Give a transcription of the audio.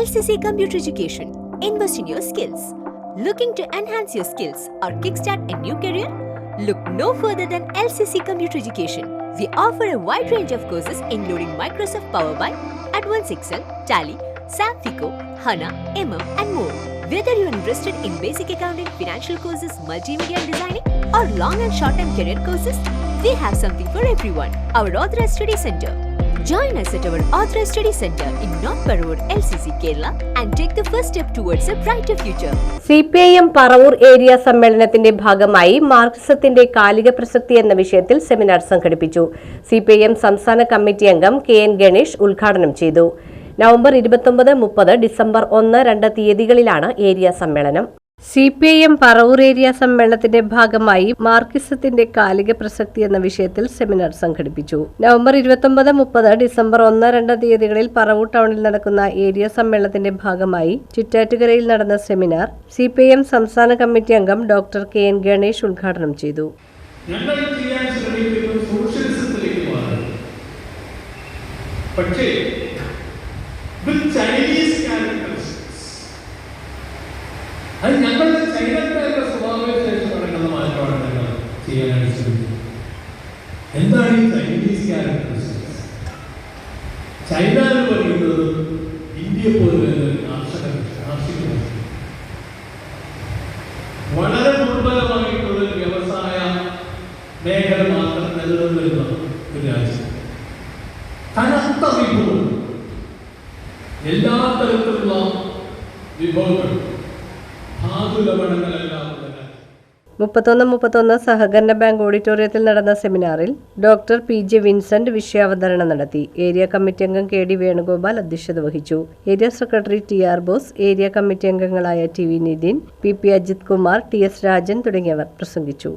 LCC Computer Education. Invest in your skills. Looking to enhance your skills or kickstart a new career? Look no further than LCC Computer Education. We offer a wide range of courses including Microsoft Power BI, Advanced Excel, Tally, SAP FICO, HANA, and more. Whether you are interested in basic accounting, financial courses, multimedia designing, or long and short-term career courses, we have something for everyone. Our Authorized Study Center. Join us at our Authorized Study Center in North Parur, LCC, Kerala and take the first step towards a brighter future. CPIM Paravur area സമ്മേളനത്തിന്റെ ഭാഗമായി മാർക്സിസത്തിന്റെ കാലിക പ്രസക്തി എന്ന വിഷയത്തിൽ seminar സംഘടിപ്പിച്ചു. CPIM സംസ്ഥാന committee അംഗം KN Ganesh ഉദ്ഘാടനം ചെയ്തു. നവംബർ 29-30, ഡിസംബർ 1-2 തീയതികളിലാണ് ഏരിയ സമ്മേളനം. CPIM പറവൂർ ഏരിയ സമ്മേളനത്തിന്റെ ഭാഗമായി മാർക്സിസത്തിന്റെ കാലിക പ്രസക്തി എന്ന വിഷയത്തിൽ സെമിനാർ സംഘടിപ്പിച്ചു. നവംബർ 29-30, ഡിസംബർ 1-2 തീയതികളിൽ പറവൂർ ടൗണിൽ നടക്കുന്ന ഏരിയ സമ്മേളനത്തിന്റെ ഭാഗമായി ചിറ്റാറ്റുകരയിൽ നടന്ന സെമിനാർ CPIM സംസ്ഥാന കമ്മിറ്റി അംഗം ഡോക്ടർ KN ഗണേഷ് ഉദ്ഘാടനം ചെയ്തു. അത് ഞങ്ങളുടെ ചൈനക്കാരുടെ സ്വഭാവവിശേഷം നടക്കുന്ന മാറ്റമാണ് ഞങ്ങൾ ചെയ്യാനാണ് ശ്രമിക്കുന്നത്. എന്താണ് ഈ ചൈനീസ് ക്യാരക്ടറിസ്റ്റിക്സ്? ചൈന എന്ന് പറയുന്നത് ഇന്ത്യയെ പോലെ കാർഷിക വളരെ ദുർബലമായിട്ടുള്ള വ്യവസായ മേഖല മാത്രം നിലനിന്നിരുന്ന ഒരു രാജ്യം. കനത്ത വിഭവം, എല്ലാ തരത്തിലുള്ള വിഭവങ്ങൾ 31 സഹകരണ ബാങ്ക് ഓഡിറ്റോറിയത്തിൽ നടന്ന സെമിനാറിൽ ഡോക്ടർ PJ വിൻസെന്റ് വിഷയാവതരണം നടത്തി. ഏരിയ കമ്മിറ്റി അംഗം KD വേണുഗോപാൽ അധ്യക്ഷത വഹിച്ചു. Area secretary TR Bose, area committee അംഗങ്ങളായ TV Nithin, PP Ajith Kumar, TS Rajan തുടങ്ങിയവർ പ്രസംഗിച്ചു.